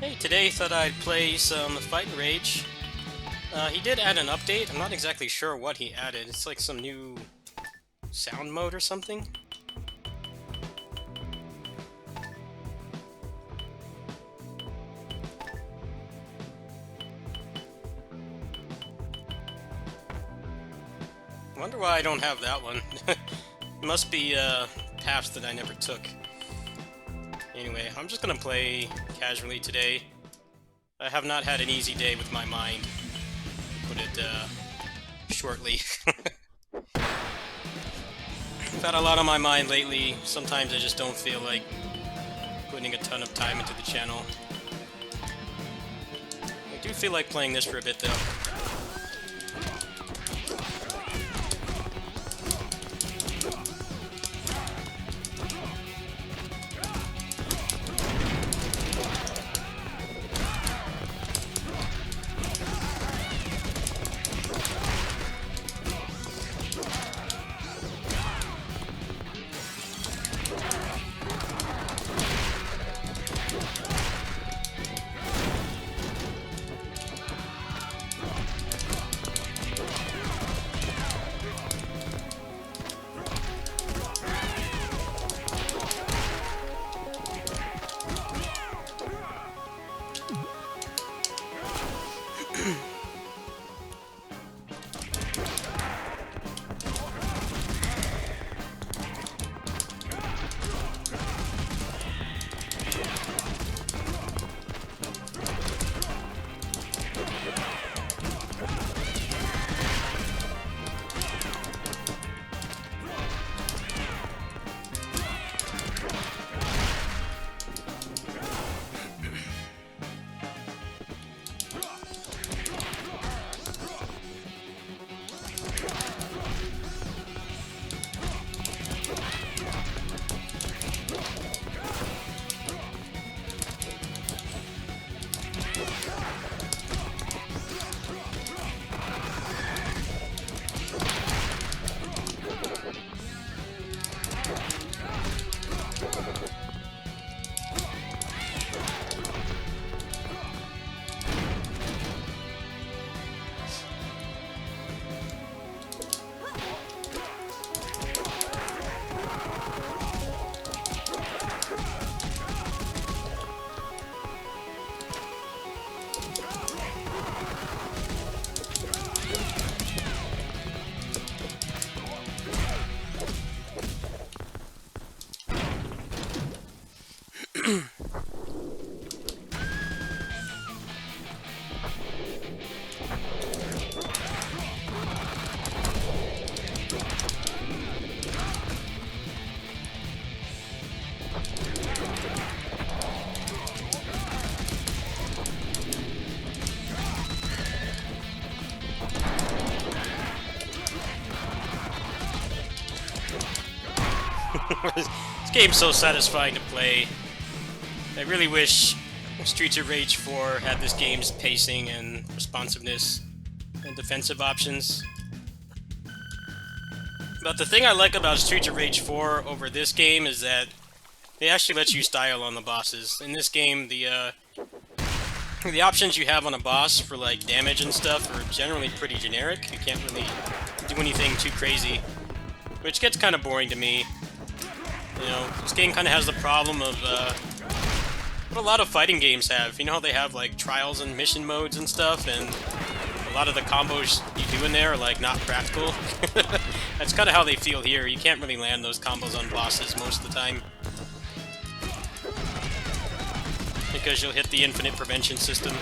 Hey, today thought I'd play some Fight and Rage. He did add an update. I'm not exactly sure what he added. It's like some new sound mode or something. Wonder why I don't have that one. Must be paths that I never took. Anyway, I'm just gonna play casually today. I have not had an easy day with my mind, to put it shortly. I've had a lot on my mind lately. Sometimes I just don't feel like putting a ton of time into the channel. I do feel like playing this for a bit though. This game's so satisfying to play. I really wish Streets of Rage 4 had this game's pacing and responsiveness and defensive options. But the thing I like about Streets of Rage 4 over this game is that they actually let you style on the bosses. In this game, the options you have on a boss for like damage and stuff are generally pretty generic. You can't really do anything too crazy, which gets kind of boring to me. You know, this game kind of has the problem of what a lot of fighting games have. You know how they have like trials and mission modes and stuff, and a lot of the combos you do in there are like not practical. That's kind of how they feel here. You can't really land those combos on bosses most of the time, because you'll hit the infinite prevention system.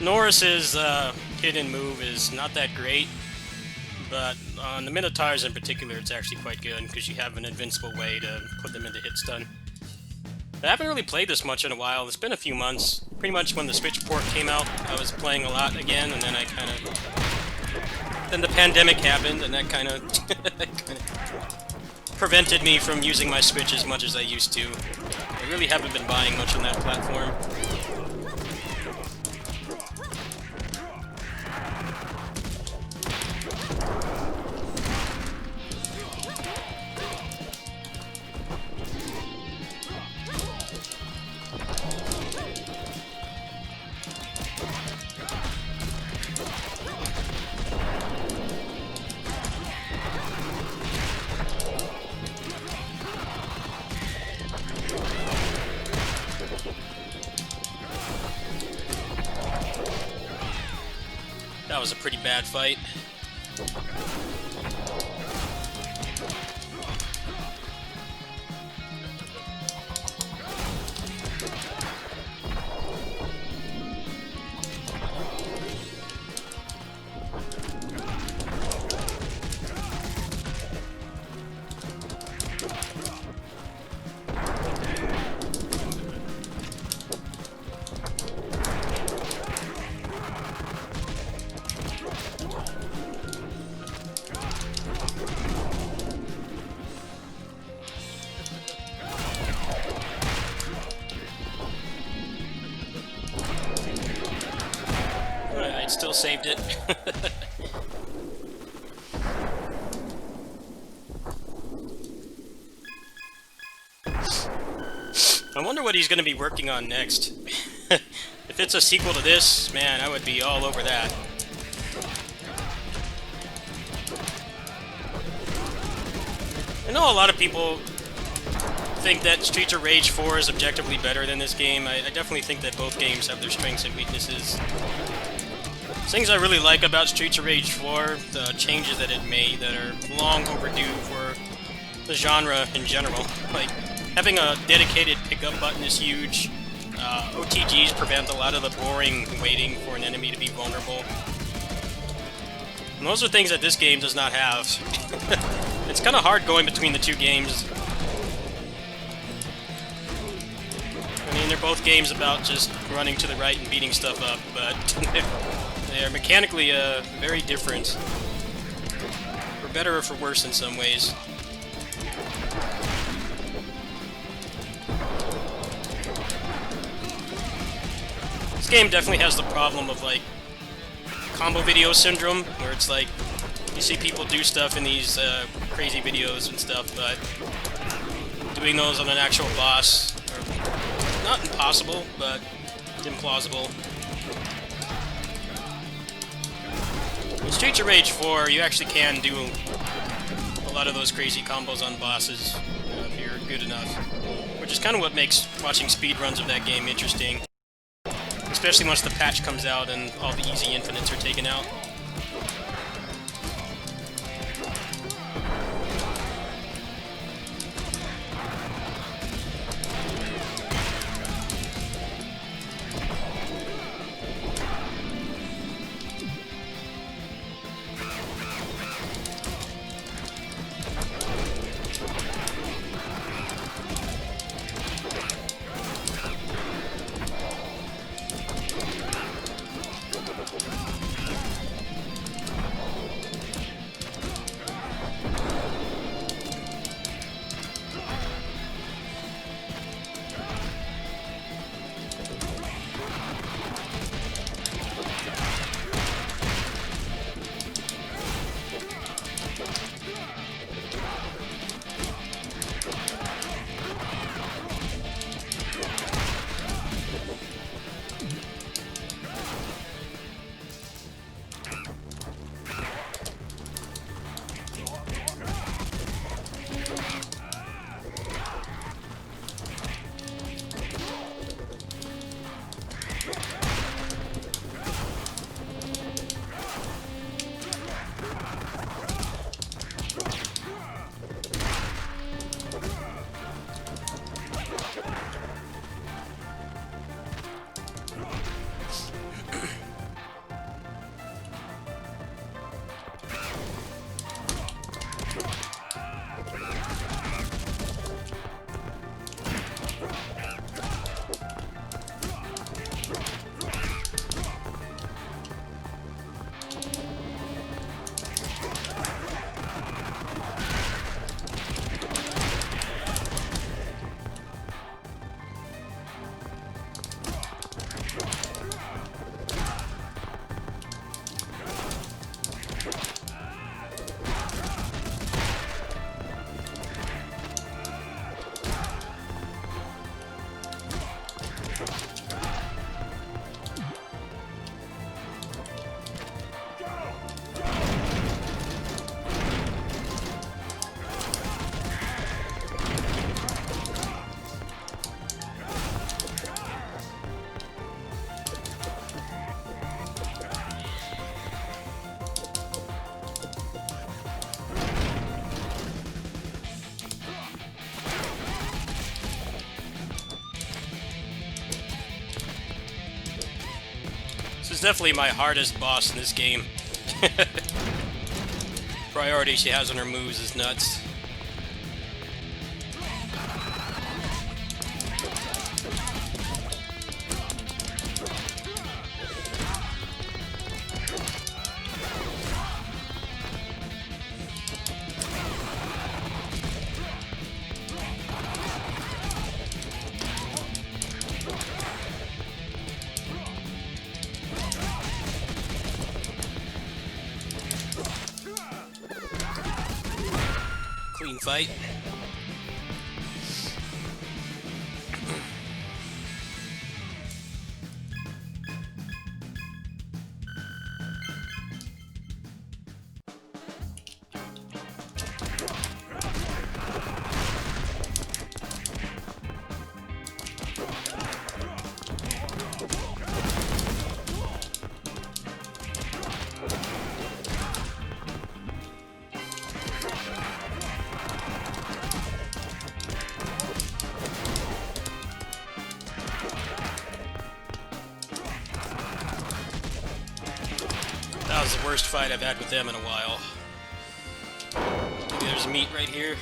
Norris's hidden move is not that great, but on the Minotaurs in particular, it's actually quite good because you have an invincible way to put them into hit stun. I haven't really played this much in a while. It's been a few months. Pretty much when the Switch port came out, I was playing a lot again, and then then the pandemic happened, and that kind of prevented me from using my Switch as much as I used to. I really haven't been buying much on that platform. That was a pretty bad fight. Alright, still saved it. I wonder what he's going to be working on next. If it's a sequel to this, man, I would be all over that. I know a lot of people think that Streets of Rage 4 is objectively better than this game. I definitely think that both games have their strengths and weaknesses. Things I really like about Streets of Rage 4, the changes that it made that are long overdue for the genre in general. Like, having a dedicated pickup button is huge. OTGs prevent a lot of the boring waiting for an enemy to be vulnerable. And those are things that this game does not have. It's kind of hard going between the two games. I mean, they're both games about just running to the right and beating stuff up, but they're mechanically very different. For better or for worse in some ways. This game definitely has the problem of, like, combo video syndrome, where it's like, you see people do stuff in these crazy videos and stuff, but doing those on an actual boss are not impossible, but implausible. In Streets of Rage 4, you actually can do a lot of those crazy combos on bosses if you're good enough, which is kind of what makes watching speedruns of that game interesting. Especially once the patch comes out and all the easy infinites are taken out. is definitely my hardest boss in this game. Priority she has on her moves is nuts. Clean fight. That was the worst fight I've had with them in a while. Maybe there's meat right here.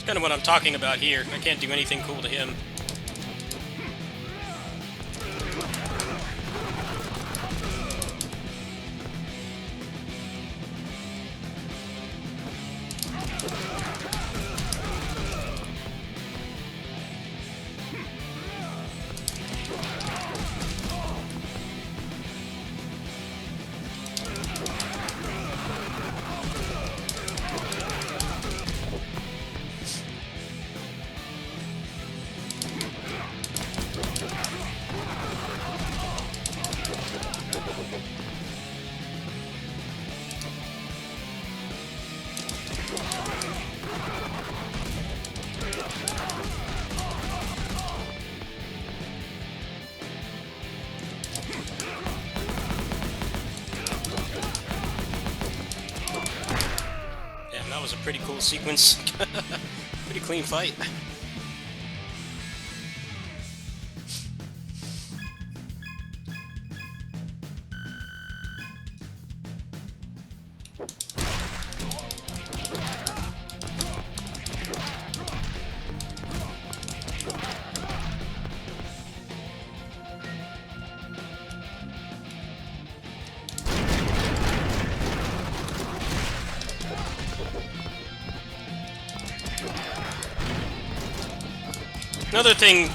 Kind of what I'm talking about here. I can't do anything cool to him. That was a pretty cool sequence. Pretty clean fight. Another thing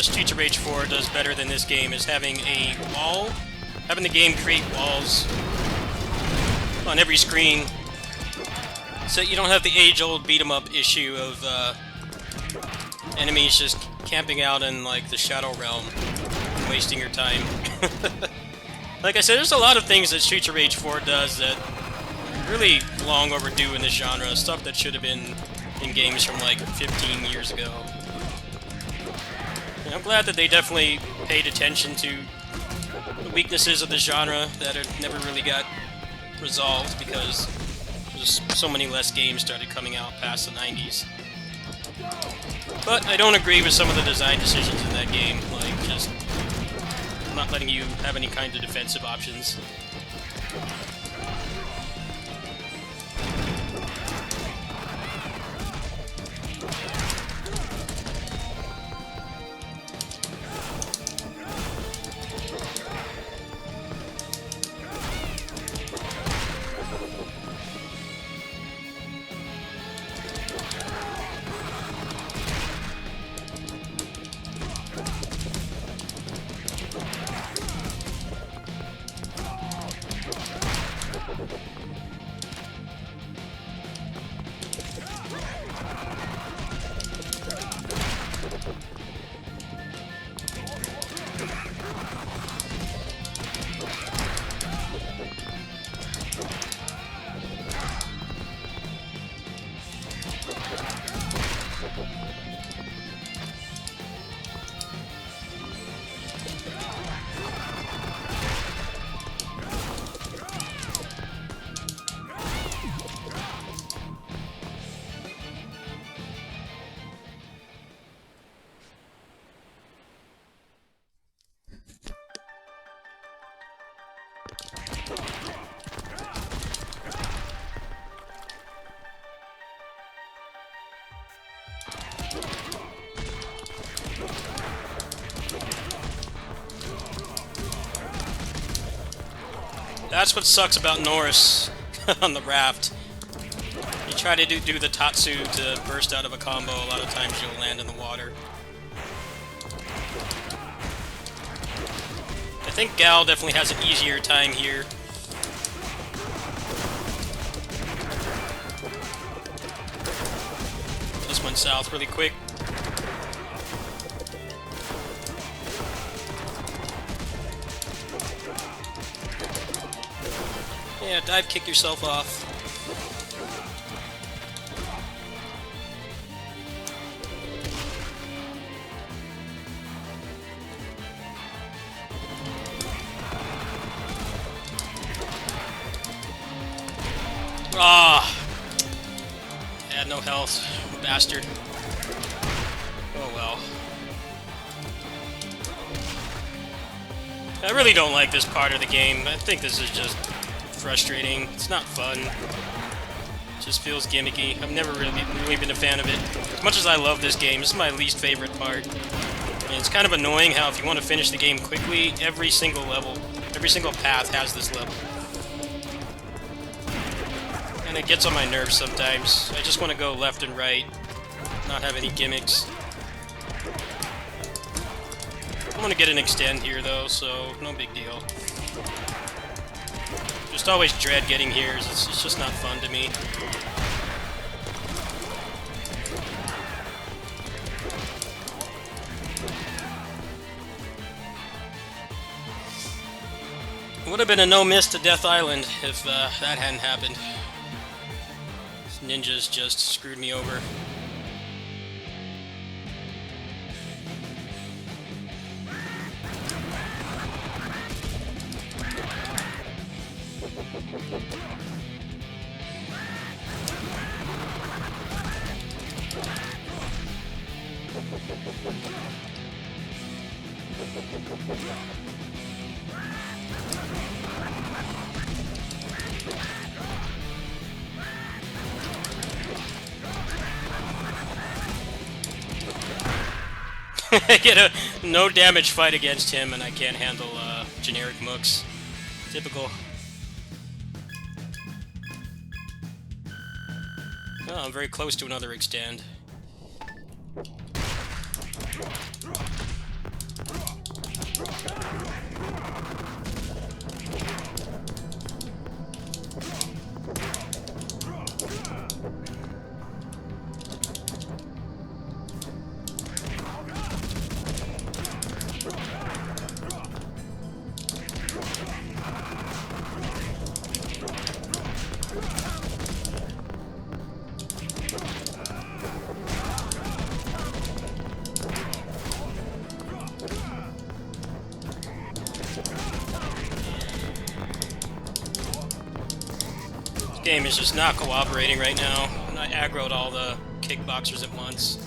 Streets of Rage 4 does better than this game is having a wall, having the game create walls on every screen, so you don't have the age-old beat-em-up issue of enemies just camping out in like the Shadow Realm and wasting your time. Like I said, there's a lot of things that Streets of Rage 4 does that are really long overdue in this genre, stuff that should have been in games from like 15 years ago. And I'm glad that they definitely paid attention to the weaknesses of the genre that never really got resolved because just so many less games started coming out past the 90s. But I don't agree with some of the design decisions in that game, like just not letting you have any kind of defensive options. That's what sucks about Norris on the raft. You try to do the Tatsu to burst out of a combo, a lot of times you'll land in the water. I think Gal definitely has an easier time here. This went south really quick. Yeah, dive kick yourself off. Ah! Had no health, bastard. Oh well. I really don't like this part of the game. I think this is just frustrating. It's not fun. It just feels gimmicky. I've never really been a fan of it. As much as I love this game, this is my least favorite part. And it's kind of annoying how if you want to finish the game quickly, every single level, every single path has this level. And it gets on my nerves sometimes. I just want to go left and right, not have any gimmicks. I want to get an extend here though, so no big deal. Just always dread getting here. It's just not fun to me. Would have been a no-miss to Death Island if that hadn't happened. These ninjas just screwed me over. I get a no damage fight against him and I can't handle generic mooks. Typical. Oh, I'm very close to another extend. Game is just not cooperating right now, and I aggroed all the kickboxers at once.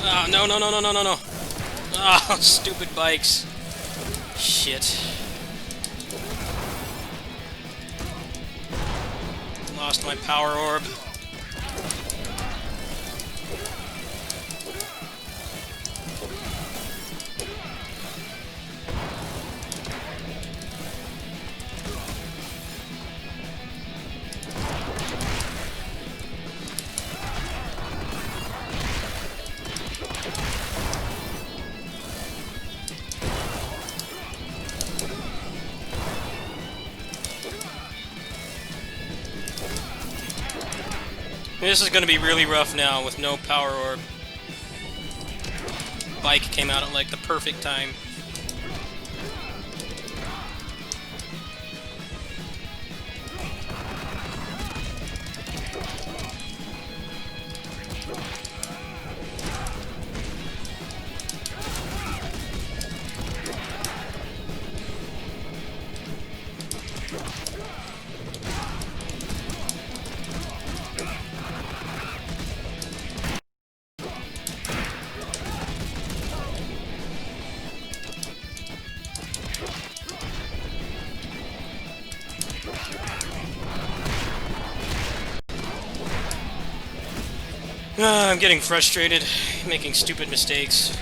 Oh, no, no, no, no, no, no, no. Oh, stupid bikes. Shit. Lost my power orb. This is going to be really rough now with no power orb. Bike came out at like the perfect time. I'm getting frustrated, making stupid mistakes.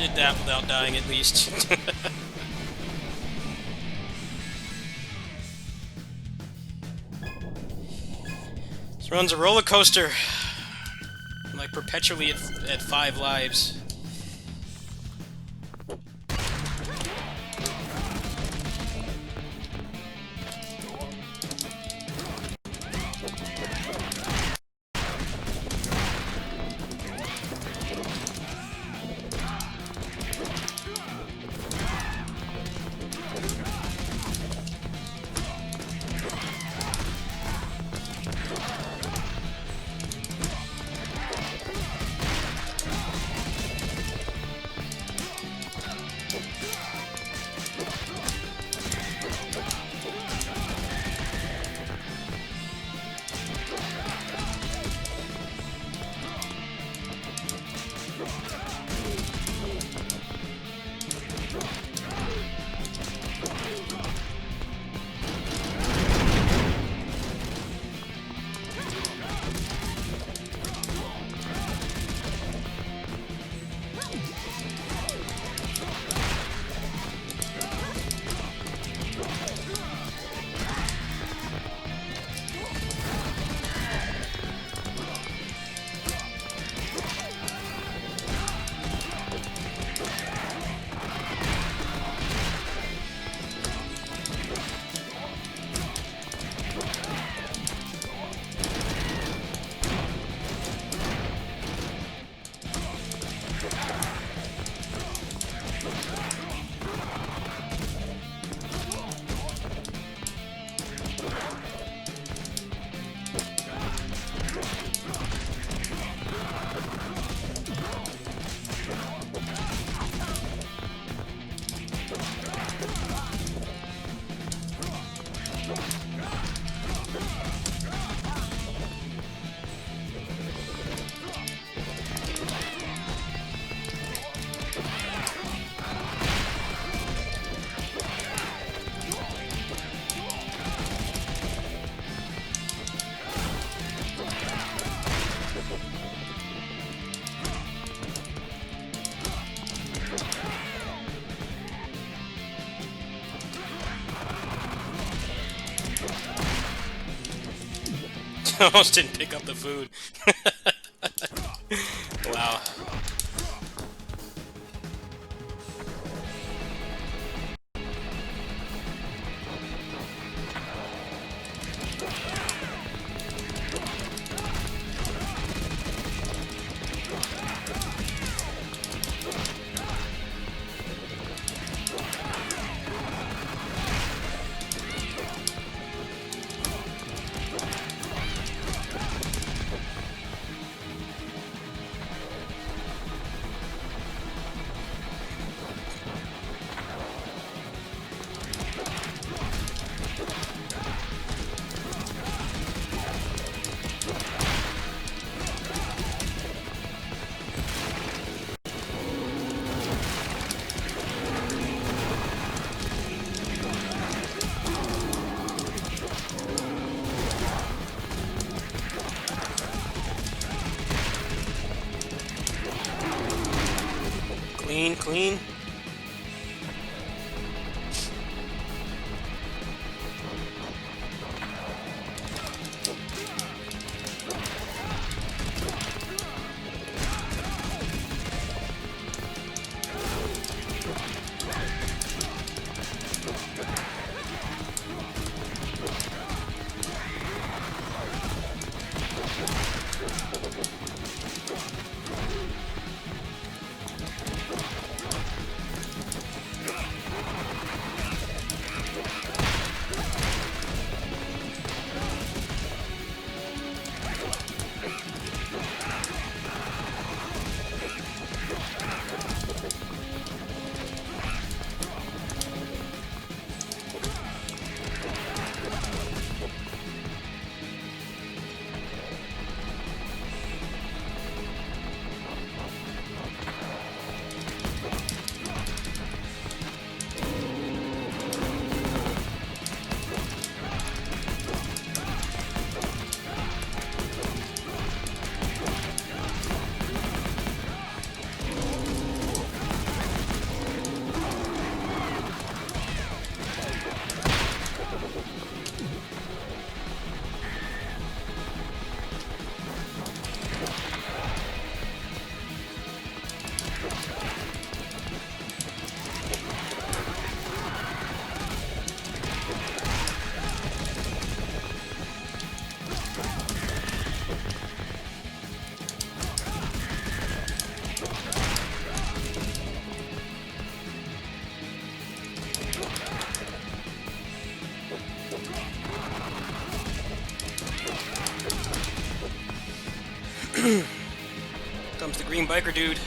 did that without dying at least. This run's a roller coaster. I'm like perpetually at 5 lives. Almost didn't pick up the food. Wow. Clean, clean. Comes the green biker dude.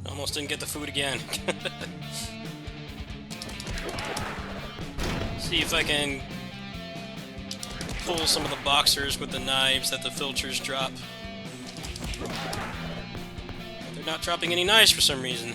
Almost didn't get the food again. See if I can pull some of the boxers with the knives that the filters drop. They're not dropping any knives for some reason.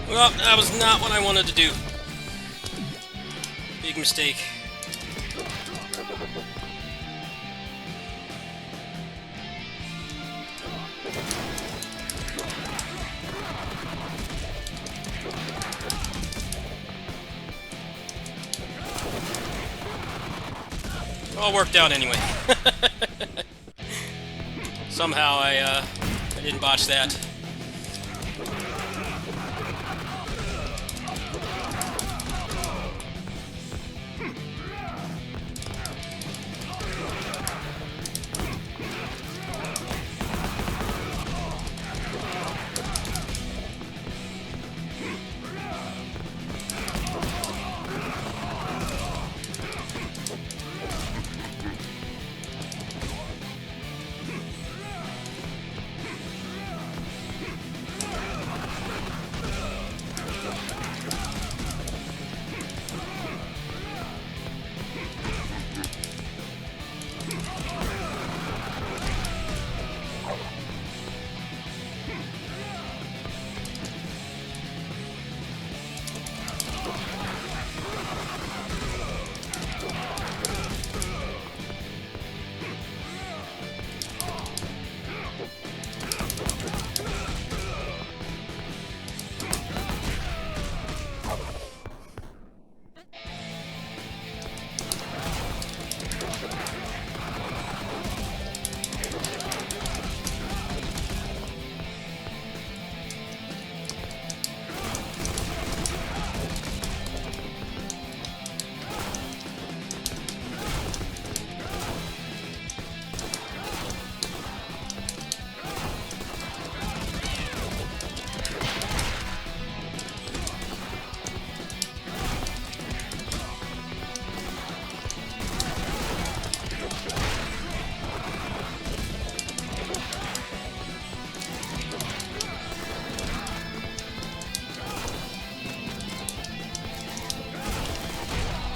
Well, that was not what I wanted to do. Big mistake. All worked out anyway. Somehow I didn't botch that.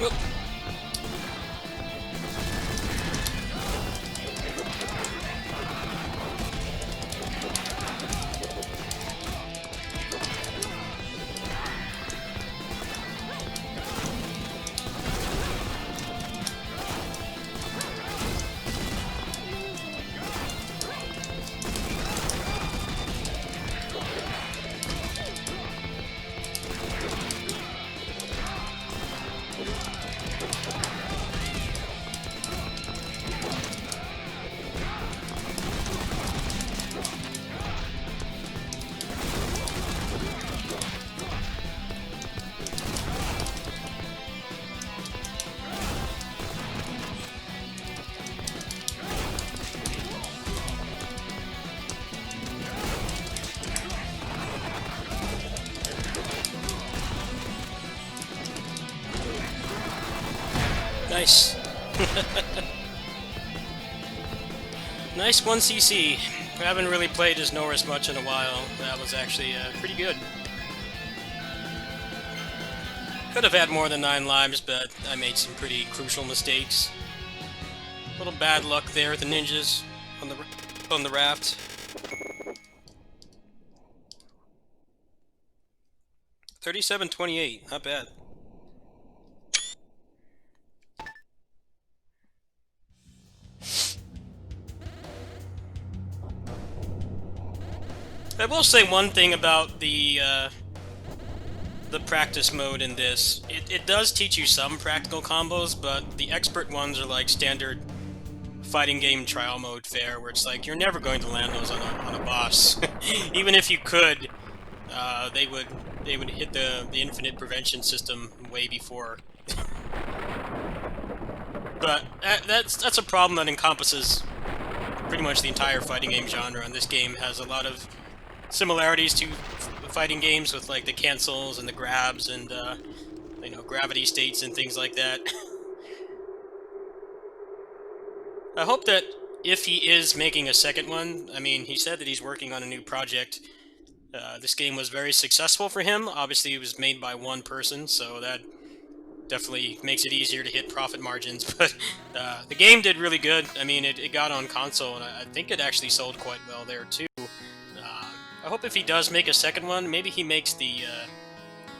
Whoop. Nice. Nice 1cc. I haven't really played as Norris much in a while. That was actually pretty good. Could have had more than 9 lives, but I made some pretty crucial mistakes. A little bad luck there with the ninjas on the raft. $37.28, not bad. I will say one thing about the practice mode in this. It does teach you some practical combos, but the expert ones are like standard fighting game trial mode fare, where it's like you're never going to land those on a boss. Even if you could, they would hit the infinite prevention system way before. But that's a problem that encompasses pretty much the entire fighting game genre, and this game has a lot of similarities to fighting games with like the cancels and the grabs and you know, gravity states and things like that. I hope that if he is making a second one, I mean, he said that he's working on a new project. This game was very successful for him. Obviously, it was made by one person, so that definitely makes it easier to hit profit margins. But the game did really good. I mean, it got on console, and I think it actually sold quite well there too. I hope if he does make a second one, maybe he makes the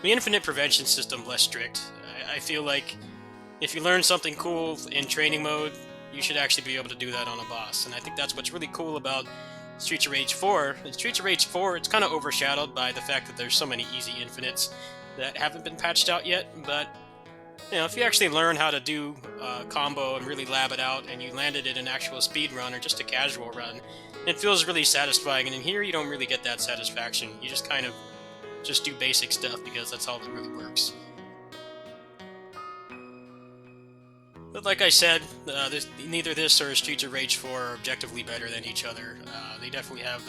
infinite prevention system less strict. I feel like if you learn something cool in training mode, you should actually be able to do that on a boss. And I think that's what's really cool about Streets of Rage 4. In Streets of Rage 4, it's kind of overshadowed by the fact that there's so many easy infinites that haven't been patched out yet. But you know, if you actually learn how to do a combo and really lab it out, and you landed it in an actual speed run or just a casual run, it feels really satisfying. And in here, you don't really get that satisfaction. You just kind of just do basic stuff because that's all that really works. But like I said, neither this or Streets of Rage 4 are objectively better than each other. They definitely have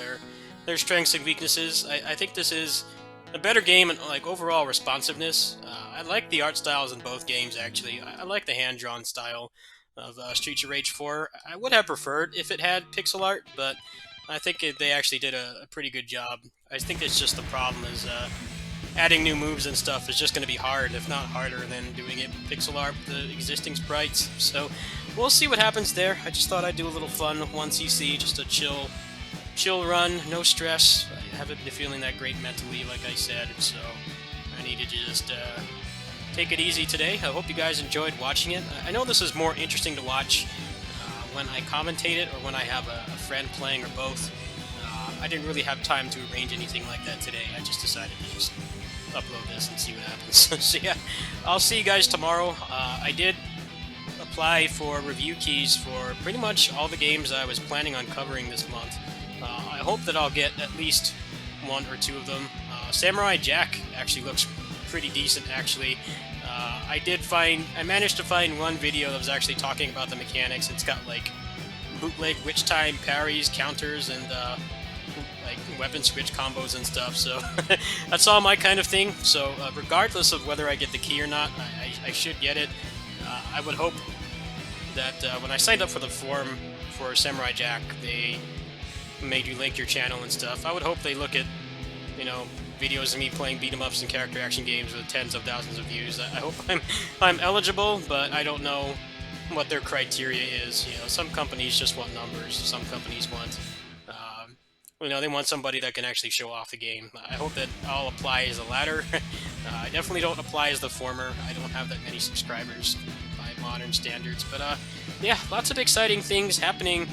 their strengths and weaknesses. I think this is a better game in like overall responsiveness. I like the art styles in both games, actually. I like the hand-drawn style of Streets of Rage 4. I would have preferred if it had pixel art, but I think they actually did a pretty good job. I think it's just the problem is adding new moves and stuff is just going to be hard, if not harder than doing it pixel art with the existing sprites. So we'll see what happens there. I just thought I'd do a little fun 1cc, just a chill run, no stress. I haven't been feeling that great mentally, like I said, so I needed to just take it easy today. I hope you guys enjoyed watching it. I know this is more interesting to watch when I commentate it or when I have a friend playing or both. I didn't really have time to arrange anything like that today. I just decided to just upload this and see what happens. So yeah, I'll see you guys tomorrow. I did apply for review keys for pretty much all the games I was planning on covering this month. I hope that I'll get at least 1 or 2 of them. Samurai Jack actually looks pretty decent, actually. I managed to find one video that was actually talking about the mechanics. It's got like bootleg witch time parries, counters, and like weapon switch combos and stuff, so that's all my kind of thing. So regardless of whether I get the key or not, I should get it. I would hope that when I signed up for the forum for Samurai Jack, they made you link your channel and stuff. I would hope they look at, you know, videos of me playing beat 'em ups and character action games with tens of thousands of views. I hope I'm eligible, but I don't know what their criteria is. You know, some companies just want numbers. Some companies want, you know, they want somebody that can actually show off the game. I hope that I'll apply as the latter. I definitely don't apply as the former. I don't have that many subscribers by modern standards, but yeah, lots of exciting things happening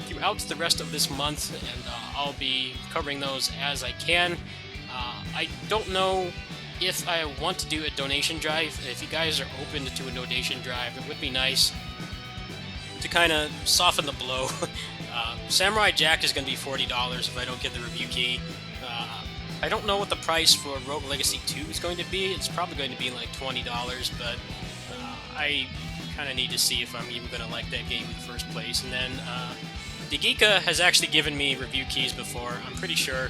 throughout the rest of this month, and I'll be covering those as I can. I don't know if I want to do a donation drive. If you guys are open to a donation drive, it would be nice to kind of soften the blow. Samurai Jack is going to be $40 if I don't get the review key. I don't know what the price for Rogue Legacy 2 is going to be. It's probably going to be like $20, but I kind of need to see if I'm even going to like that game in the first place. And then Digika has actually given me review keys before. I'm pretty sure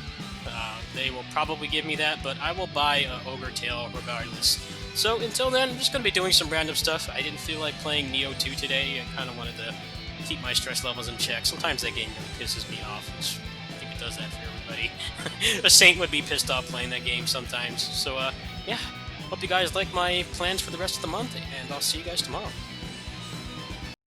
they will probably give me that, but I will buy Ogre Tail regardless. So until then, I'm just going to be doing some random stuff. I didn't feel like playing Nioh 2 today. I kind of wanted to keep my stress levels in check. Sometimes that game pisses me off, which I think it does that for everybody. A Saint would be pissed off playing that game sometimes. So yeah, hope you guys like my plans for the rest of the month, and I'll see you guys tomorrow.